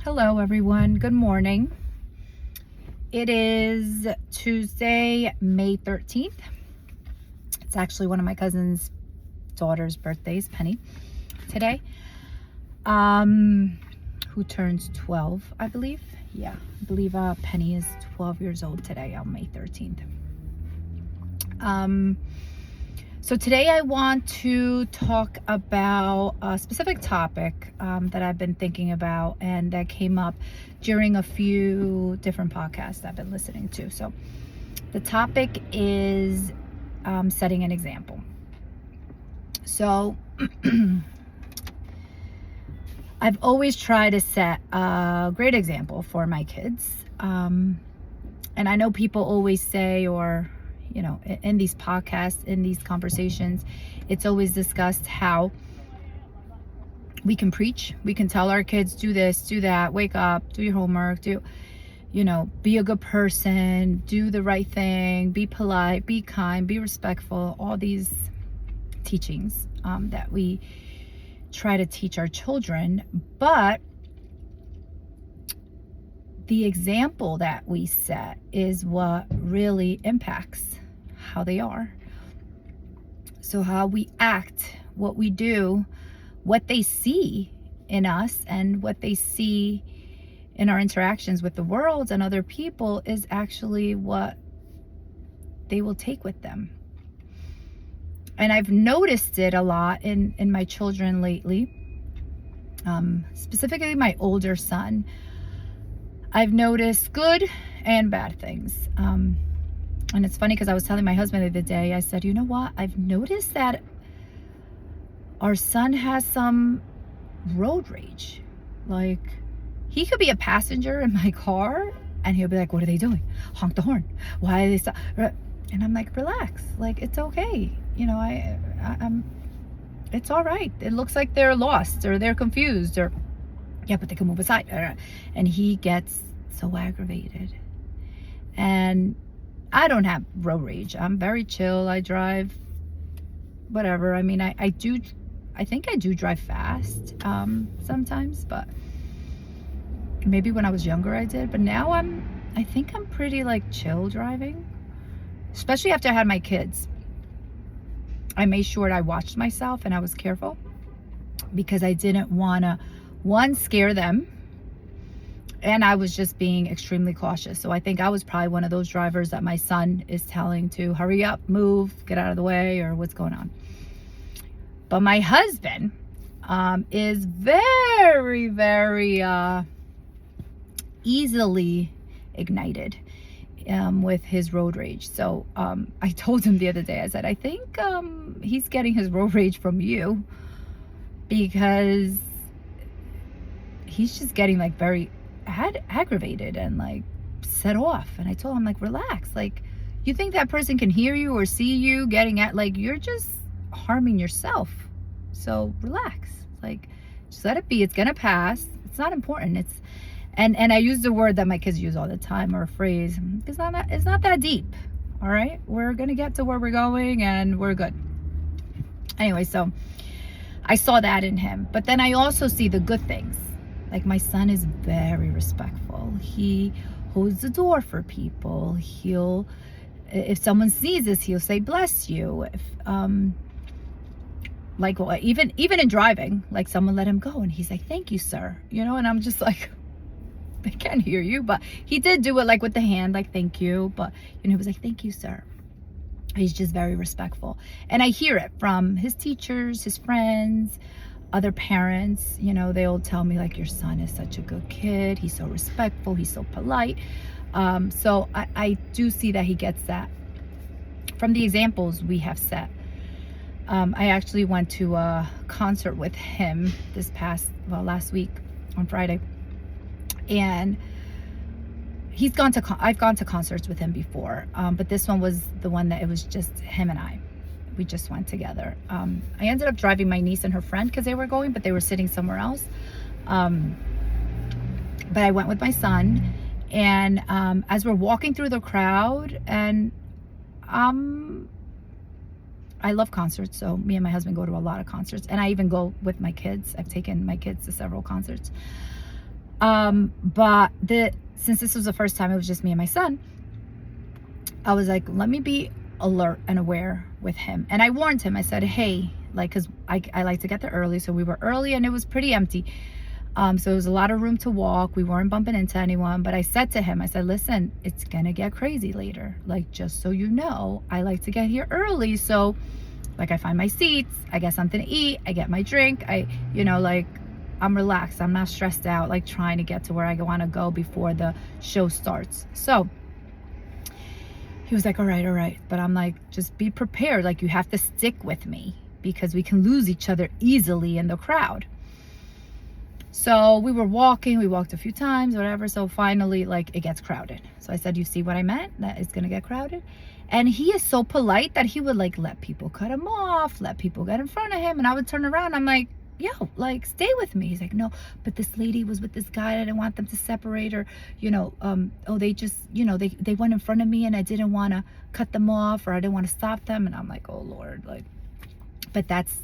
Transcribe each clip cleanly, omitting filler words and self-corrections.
Hello, everyone. Good morning. It is Tuesday, May 13th. It's actually one of my cousin's daughter's birthdays, Penny, today, who turns 12, I believe. Yeah, I believe Penny is 12 years old today on May 13th. So today I want to talk about a specific topic that I've been thinking about and that came up during a few different podcasts I've been listening to. So the topic is setting an example. So I've always tried to set a great example for my kids. And I know people always say, or in these podcasts, in these conversations, it's always discussed how we can preach, we can tell our kids, do this, do that, wake up, do your homework, be a good person, do the right thing, be polite, be kind, be respectful, all these teachings that we try to teach our children. But the example that we set is what really impacts how they are. So how we act, what we do, what they see in us, and what they see in our interactions with the world and other people is actually what they will take with them. And I've noticed it a lot in my children lately, specifically my older son. I've noticed good and bad things. And it's funny because I was telling my husband the other day, I said, you know what? I've noticed that our son has some road rage. Like, he could be a passenger in my car and he'll be like, what are they doing? Honk the horn. Why are they stop? And I'm like, relax. Like, it's okay. I'm it's all right. It looks like they're lost or they're confused or, yeah, but they can move aside. And he gets so aggravated. And I don't have road rage. I'm very chill. I drive whatever. I mean, I think I do drive fast sometimes, but maybe when I was younger I did. But now I think I'm pretty like chill driving, especially after I had my kids. I made sure I watched myself and I was careful because I didn't want to, one, scare them. And I was just being extremely cautious. So I think I was probably one of those drivers that my son is telling to hurry up, move, get out of the way, or what's going on. But my husband is very, very easily ignited with his road rage. So I told him the other day, I said, I think he's getting his road rage from you because he's just getting like very aggravated and like set off. And I told him, like, relax. Like, you think that person can hear you or see you getting at, like, you're just harming yourself. So relax. Like, just let it be. It's gonna pass. It's not important. It's and I use the word that my kids use all the time, or a phrase. It's not that deep. All right, we're gonna get to where we're going and we're good. Anyway, so I saw that in him, but then I also see the good things. Like, my son is very respectful. He holds the door for people. If someone sneezes, he'll say, bless you. If, even in driving, like, someone let him go and he's like, thank you, sir. And I'm just like, they can't hear you, but he did do it like with the hand, like, thank you. But, he was like, thank you, sir. He's just very respectful. And I hear it from his teachers, his friends, other parents. They'll tell me, like, your son is such a good kid. He's so respectful. He's so polite. So I do see that he gets that from the examples we have set. I actually went to a concert with him last week on Friday. And I've gone to concerts with him before. But this one was the one that it was just him and I. We just went together. I ended up driving my niece and her friend because they were going, but they were sitting somewhere else. But I went with my son, and as we're walking through the crowd, and I love concerts, so me and my husband go to a lot of concerts, and I even go with my kids. I've taken my kids to several concerts. But since this was the first time it was just me and my son, I was like, let me be alert and aware with him. And I warned him. I said, hey, like, because I like to get there early. So we were early and it was pretty empty. So there was a lot of room to walk. We weren't bumping into anyone. But I said to him, I said, listen, it's going to get crazy later. Like, just so you know, I like to get here early. So, like, I find my seats. I get something to eat. I get my drink. Like, I'm relaxed. I'm not stressed out, like, trying to get to where I want to go before the show starts. So he was like, all right. But I'm like, just be prepared. Like, you have to stick with me because we can lose each other easily in the crowd. So we were walking, we walked a few times, whatever. So finally, like, it gets crowded. So I said, you see what I meant? That it's going to get crowded. And he is so polite that he would, like, let people cut him off, let people get in front of him. And I would turn around. I'm like, yo, like, stay with me. He's like, no, but this lady was with this guy. I didn't want them to separate her. They just, they went in front of me and I didn't want to cut them off, or I didn't want to stop them. And I'm like, oh, Lord, like, but that's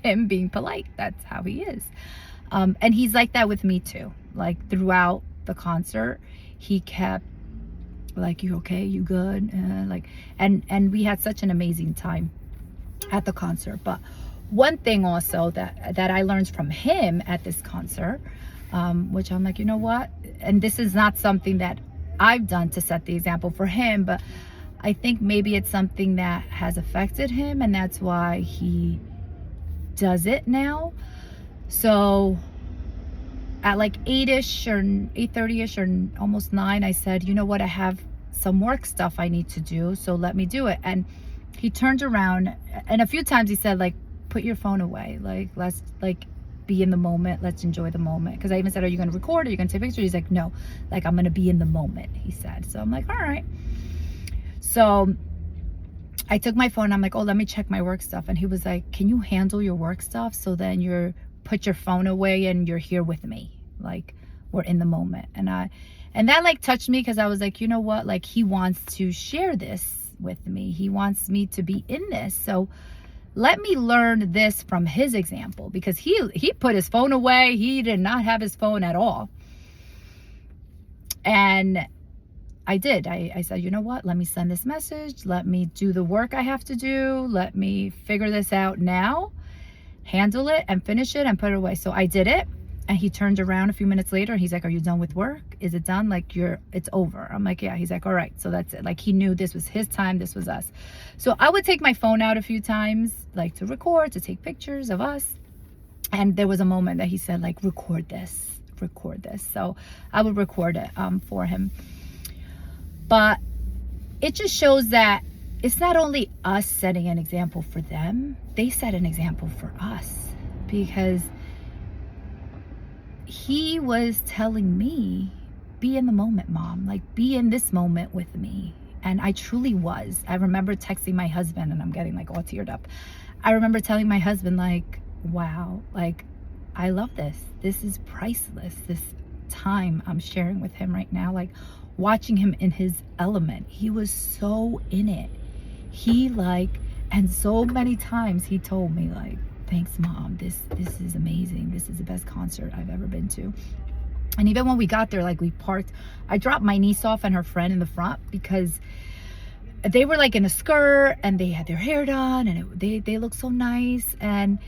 him being polite. That's how he is. And he's like that with me too. Like, throughout the concert, he kept like, you okay? You good? And we had such an amazing time at the concert. But one thing also that I learned from him at this concert, which I'm like, you know what? And this is not something that I've done to set the example for him, but I think maybe it's something that has affected him, and that's why he does it now. So at like 8-ish or 8:30-ish or almost 9, I said, you know what, I have some work stuff I need to do, so let me do it. And he turned around, and a few times he said, like, put your phone away, like, let's, like, be in the moment, let's enjoy the moment. Because I even said, are you going to record, are you going to take pictures? He's like, no, like, I'm going to be in the moment, he said. So I'm like, all right. So I took my phone, I'm like, oh, let me check my work stuff. And he was like, can you handle your work stuff so then put your phone away and you're here with me, like, we're in the moment. And that, like, touched me, because I was like, you know what, like, he wants to share this with me, he wants me to be in this, so let me learn this from his example. Because he put his phone away, he did not have his phone at all. And I did. I said, you know what, let me send this message, let me do the work I have to do, let me figure this out now, handle it and finish it and put it away. So I did it. And he turned around a few minutes later and he's like, are you done with work? Is it done? Like, it's over. I'm like, yeah. He's like, all right. So that's it. Like, he knew this was his time. This was us. So I would take my phone out a few times, like, to record, to take pictures of us. And there was a moment that he said, like, record this. So I would record it for him. But it just shows that it's not only us setting an example for them, they set an example for us. Because he was telling me, be in the moment, Mom, like, be in this moment with me. And I truly was. I remember texting my husband, and I'm getting, like, all teared up. I remember telling my husband, like, wow, like, I love this. This is priceless. This time I'm sharing with him right now, like, watching him in his element. He was so in it. And so many times he told me, like, thanks, Mom, this is amazing, this is the best concert I've ever been to. And even when we got there, like, we parked, I dropped my niece off and her friend in the front, because they were, like, in a skirt and they had their hair done, and they looked so nice, and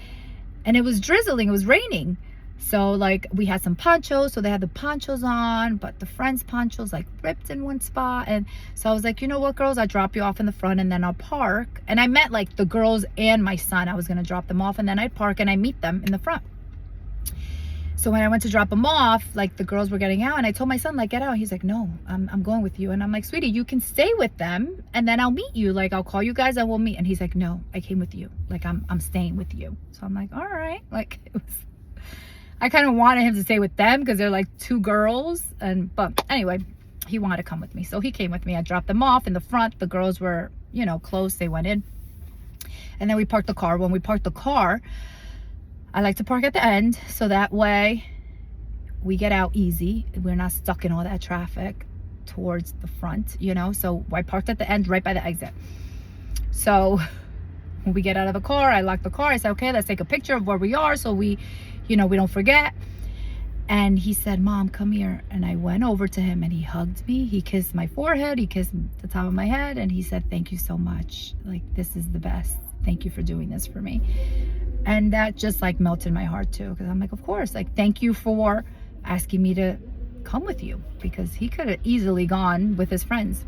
it was drizzling, it was raining. So, like, we had some ponchos, so they had the ponchos on, but the friend's ponchos, like, ripped in one spot. And so I was like, you know what, girls, I'll drop you off in the front and then I'll park. And I met, like, the girls and my son. I was going to drop them off and then I'd park and I meet them in the front. So when I went to drop them off, like, the girls were getting out, and I told my son, like, get out. He's like, no, I'm going with you. And I'm like, sweetie, you can stay with them and then I'll meet you. Like, I'll call you guys and we'll meet. And he's like, no, I came with you. Like, I'm staying with you. So I'm like, all right. Like, I kind of wanted him to stay with them because they're, like, two girls. But anyway, he wanted to come with me. So he came with me. I dropped them off in the front. The girls were, close. They went in. And then we parked the car. When we parked the car, I like to park at the end, so that way we get out easy. We're not stuck in all that traffic towards the front, So I parked at the end right by the exit. So when we get out of the car, I lock the car. I say, okay, let's take a picture of where we are so we don't forget. And he said, Mom, come here. And I went over to him and he hugged me. He kissed my forehead. He kissed the top of my head. And he said, thank you so much. Like, this is the best. Thank you for doing this for me. And that just like melted my heart too. Because I'm like, of course, like, thank you for asking me to come with you. Because he could have easily gone with his friends.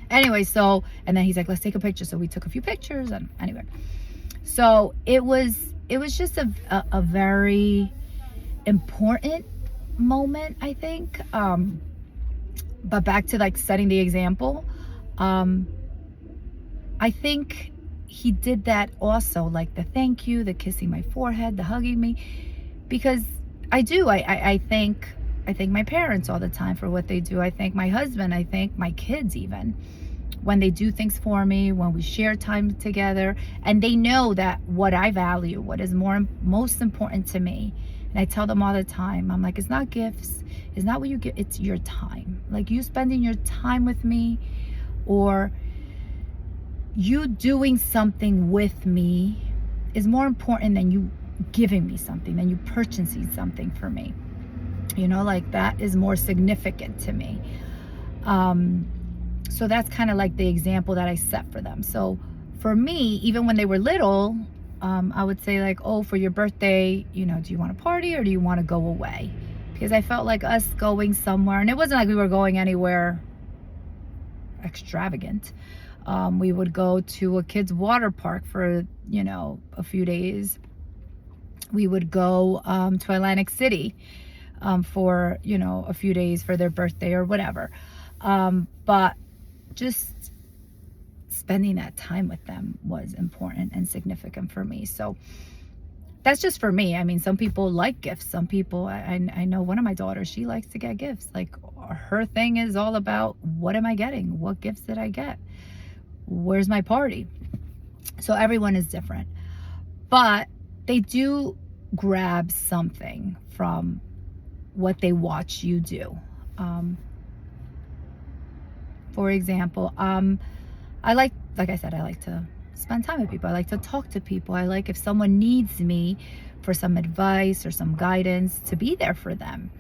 Anyway, so, and then he's like, let's take a picture. So we took a few pictures. And anyway, so it was just a very important moment, I think. But back to like setting the example, I think he did that also, like the thank you, the kissing my forehead, the hugging me, because I thank my parents all the time for what they do. I thank my husband. I thank my kids even when they do things for me, when we share time together, and they know that what I value, what is most important to me. And I tell them all the time, I'm like, it's not gifts, it's not what you get, it's your time. Like, you spending your time with me, or you doing something with me is more important than you giving me something, than you purchasing something for me. You know, like, that is more significant to me. So that's kind of like the example that I set for them. So for me, even when they were little, I would say like, oh, for your birthday, you know, do you want to party or do you want to go away? Because I felt like us going somewhere, and it wasn't like we were going anywhere extravagant. We would go to a kid's water park for, you know, a few days. We would go to Atlantic City for, you know, a few days for their birthday or whatever. But just spending that time with them was important and significant for me. So that's just for me. I mean, some people like gifts. Some people, I know one of my daughters, she likes to get gifts. Like, her thing is all about, what am I getting? What gifts did I get? Where's my party? So everyone is different. But they do grab something from what they watch you do. For example, I like I said, I like to spend time with people. I like to talk to people. I like, if someone needs me for some advice or some guidance, to be there for them.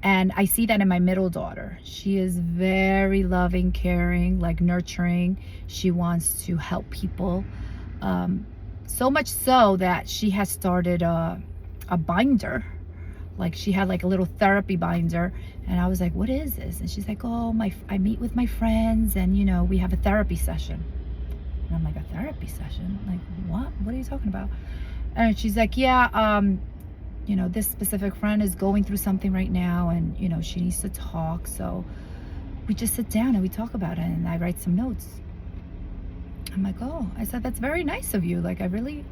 And I see that in my middle daughter. She is very loving, caring, like nurturing. She wants to help people. So much so that she has started a binder. Like, she had like a little therapy binder, and I was like, what is this? And she's like, oh, I meet with my friends, and, you know, we have a therapy session. And I'm like, a therapy session? Like, what are you talking about? And she's like, yeah, you know, this specific friend is going through something right now, and, you know, she needs to talk. So we just sit down and we talk about it, and I write some notes. I'm like, oh, I said, that's very nice of you. Like, I really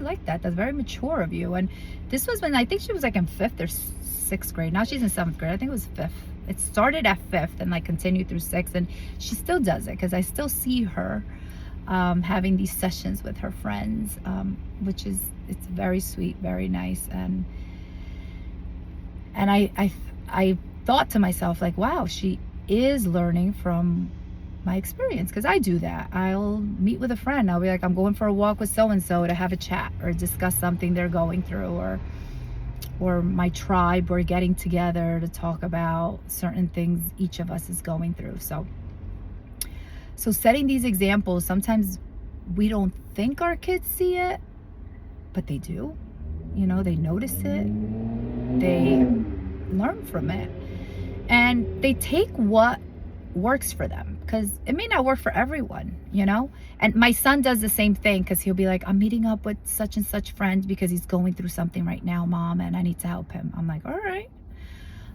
like that. That's very mature of you. And this was when I think she was like in 5th or 6th grade. Now she's in 7th grade. I think it was 5th. It started at 5th and like continued through 6th. And she still does it, because I still see her having these sessions with her friends, which is, it's very sweet, very nice. And I thought to myself, like, wow, she is learning from my experience, because I do that. I'll meet with a friend. I'll be like, I'm going for a walk with so-and-so to have a chat or discuss something they're going through, or my tribe, we're getting together to talk about certain things each of us is going through. So setting these examples, sometimes we don't think our kids see it, but they do. You know, they notice it, they learn from it, and they take what works for them, because it may not work for everyone, you know. And my son does the same thing, because he'll be like, I'm meeting up with such and such friend because he's going through something right now, Mom, and I need to help him. I'm like, all right.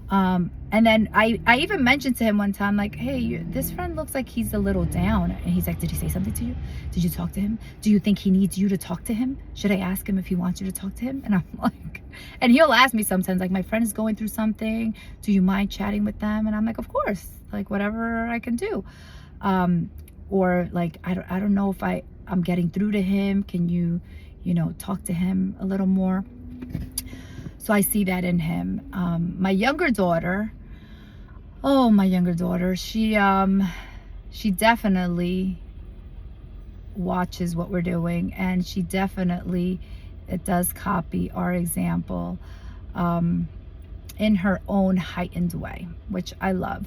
And then I even mentioned to him one time, like, hey, this friend looks like he's a little down. And he's like, did he say something to you? Did you talk to him? Do you think he needs you to talk to him? Should I ask him if he wants you to talk to him? And I'm like, and he'll ask me sometimes, like, my friend is going through something, do you mind chatting with them? And I'm like, of course, like, whatever I can do. Or like, I don't know if I'm getting through to him. Can you know, talk to him a little more? So I see that in him. My younger daughter, she definitely watches what we're doing, and she definitely it does copy our example in her own heightened way, which I love.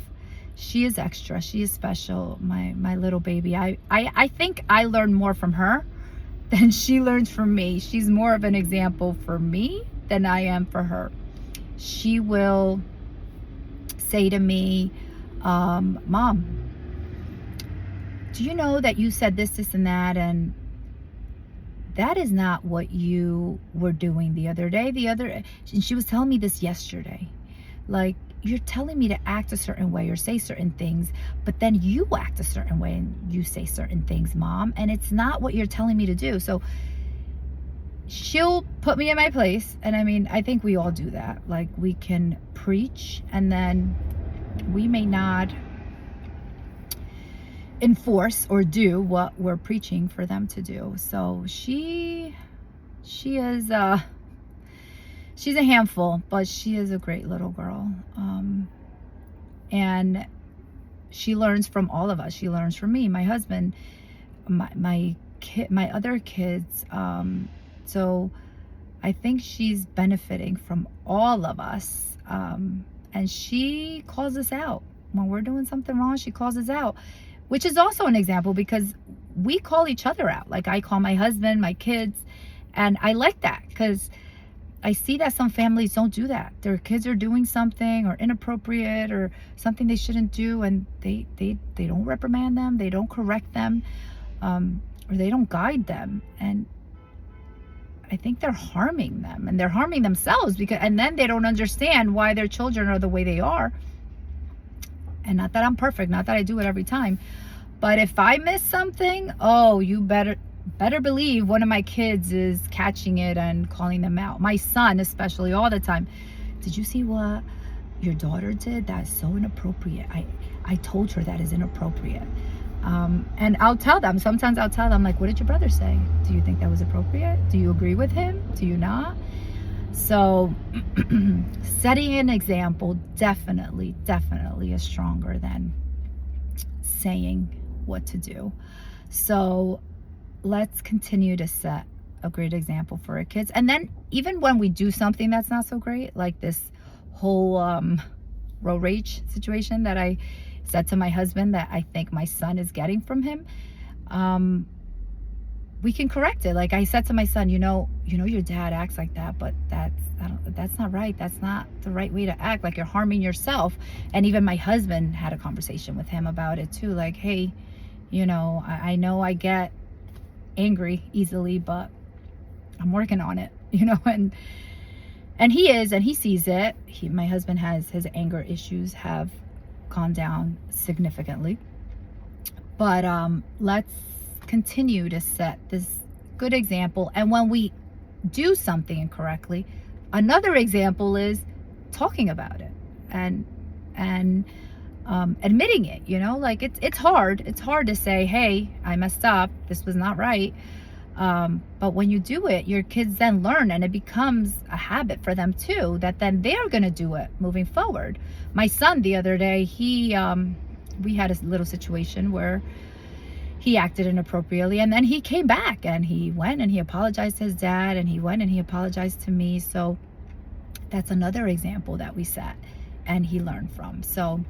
She is extra. She is special. My little baby. I think I learn more from her than she learns from me. She's more of an example for me than I am for her. She will say to me, Mom, do you know that you said this, and that, and that is not what you were doing the other day. And she was telling me this yesterday. Like, you're telling me to act a certain way or say certain things, but then you act a certain way and you say certain things, Mom, and it's not what you're telling me to do. So she'll put me in my place. And I mean, I think we all do that. Like, we can preach and then we may not enforce or do what we're preaching for them to do. So she is she's a handful, but she is a great little girl. And she learns from all of us. She learns from me, my husband, my other kids. So I think she's benefiting from all of us. And she calls us out when we're doing something wrong. She calls us out, which is also an example because we call each other out. Like, I call my husband, my kids, and I like that because I see that some families don't do that. Their kids are doing something or inappropriate or something they shouldn't do, and they don't reprimand them, they don't correct them, or they don't guide them. And I think they're harming them, and they're harming themselves and then they don't understand why their children are the way they are. And not that I'm perfect, not that I do it every time, but if I miss something, oh, you better believe one of my kids is catching it and calling them out. My son especially, all the time. Did you see what your daughter did? That's so inappropriate. I told her that is inappropriate. And I'll tell them, sometimes I'll tell them, like, what did your brother say? Do you think that was appropriate? Do you agree with him? Do you not? So setting an example definitely is stronger than saying what to do. So let's continue to set a great example for our kids. And then even when we do something that's not so great, like this whole road rage situation that I said to my husband that I think my son is getting from him, we can correct it. Like I said to my son, you know your dad acts like that, but that's not right. That's not the right way to act. Like, you're harming yourself. And even my husband had a conversation with him about it too. Like, hey, I know I get angry easily, but I'm working on it, and he sees it. My husband his anger issues have gone down significantly, but let's continue to set this good example. And when we do something incorrectly, another example is talking about it and admitting it. Like, it's hard to say, hey, I messed up, this was not right, but when you do it, your kids then learn, and it becomes a habit for them too, that then they're gonna do it moving forward. My son, the other day, we had a little situation where he acted inappropriately, and then he came back and he went and he apologized to his dad, and he went and he apologized to me. So that's another example that we set and he learned from. So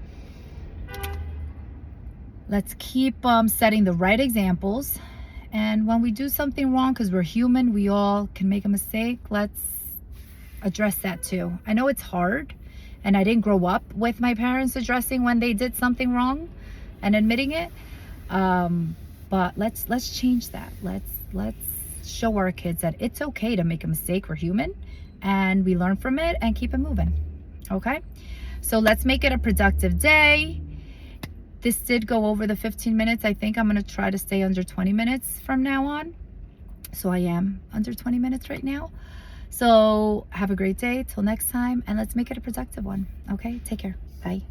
let's keep setting the right examples. And when we do something wrong, because we're human, we all can make a mistake, let's address that too. I know it's hard, and I didn't grow up with my parents addressing when they did something wrong and admitting it. But let's change that. Let's show our kids that it's okay to make a mistake. We're human, and we learn from it and keep it moving. Okay? So let's make it a productive day. This did go over the 15 minutes. I think I'm going to try to stay under 20 minutes from now on. So I am under 20 minutes right now. So have a great day. Till next time, and let's make it a productive one. Okay? Take care. Bye.